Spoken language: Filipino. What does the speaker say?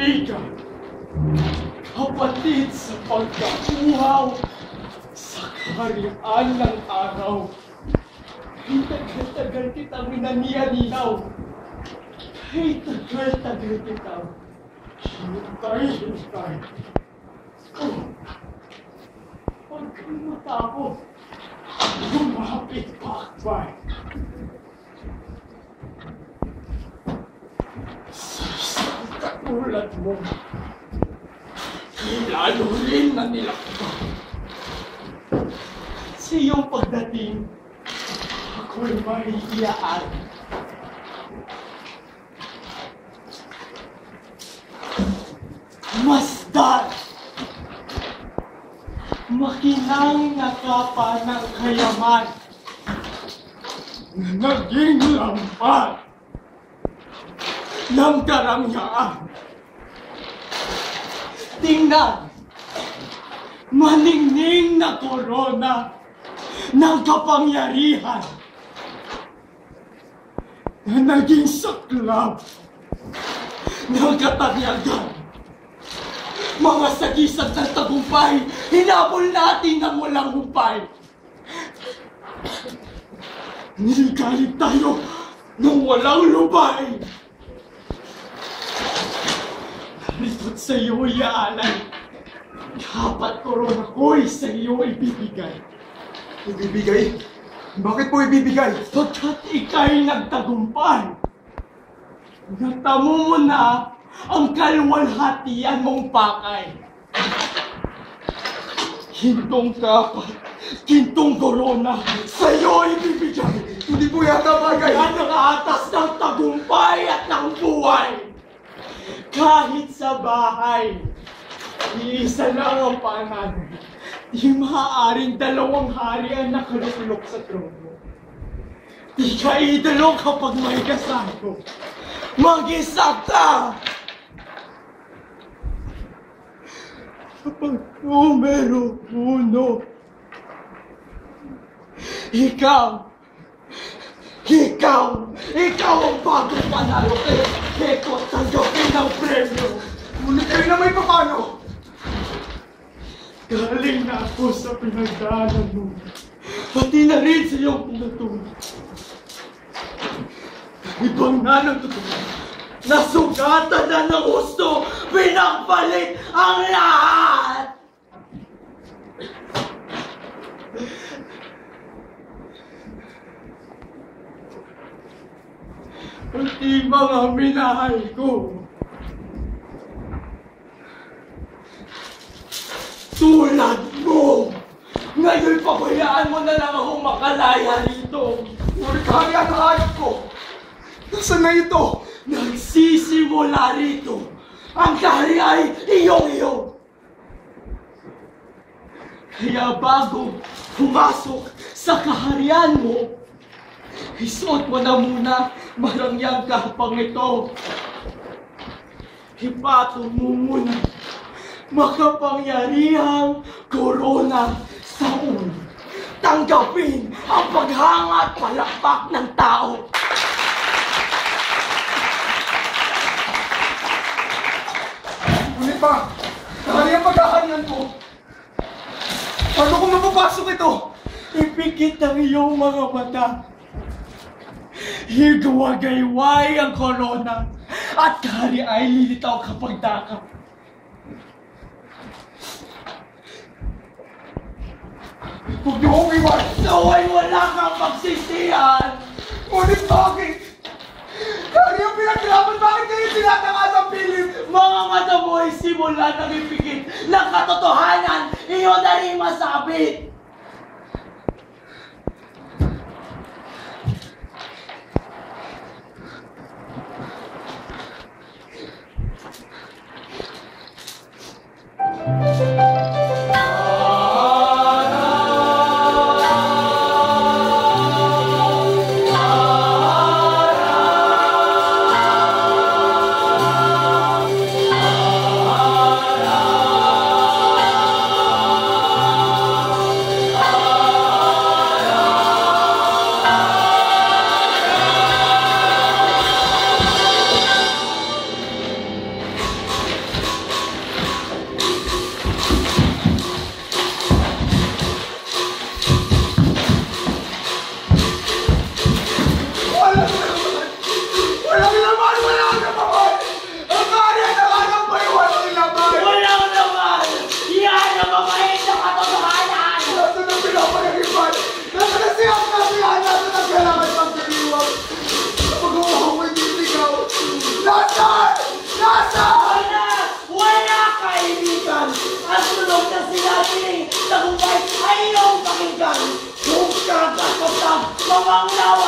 kaibigan, kapatid sa pagkauhaw sa kaharian ng araw. Ay tagal-tagal kitang minaniya-niyaw. Ay tagal-tagal kitang hintay-hintay. Pagkang matapos, lumapit pakbay. Sa isang katulad mo, lalo rin na nilakbay. Sa iyong pagdating, ako'y mahihiyaan. Masdan! Makinang nakapa ng kayaman na naging lampan ng karangyaan. Tingnan! Maningning na korona ng kapangyarihan na naging saklap ng katanyagan. Mga sagisag ng tagumpay, hinabol natin ng walang humpay. Niligalig tayo ng walang lubay. Narito't sa iyo iaalay. Dapat korona ko'y sa iyo ibibigay. Ibibigay? Bakit po ibibigay? Pagkat ika'y nagtagumpay. Natamo mo na ang kalwalhatian mong pakay. Hintong kapat, hintong korona, sa'yo ibibigay. Hindi po yata bagay. Yan ang atas ng tagumpay at ng buhay. Kahit sa bahay, iisa lang ang panganay. Di maaaring dalawang hari ang nakaluklok sa trono. Di ka idolo kapag may kasako. Mag-isa ka! Kapag numero uno, ikaw ang bagong panalo. Eko, tanggapin ang premyo. Ngunit kayo na may papano. Galing na ako sa pinagdaanan mo. Pati na rin sa iyong pinatuloy. Ibang na ng totoo. Nasugatan na ng gusto. Pinagpalit ang lahat. Pati mga minahal ko. Tulad mo! Ngayon pabayaan mo na lang akong makalaya rito. Ngunit hari ang hanap ko. Nasaan na ito? Nagsisimula rito. Ang kahari ay iyong-iyo. Kaya bago pumasok sa kaharian mo, isuot mo na muna marangyang kapang ito. Ipatong mo muna makapangyarihang korona sa ulo. Tanggapin ang paghanga at palakpak ng tao. Ngunit ba, hari ang paghaharian ko. Paano kung mapapasok ito? Ipikit ang iyong mga mata. Higwagayway ang korona at kahari ay lilitaw kapag dakap. Huwag niyo akong iwan! Naway wala kang pagsisihan! Ngunit bakit? Hari ang pinaghirapan, bakit kayo tinatakas ang pilit? Mga mata mo ay simula ng ipikit ng katotohanan, iyon na rin masabit! mangnawa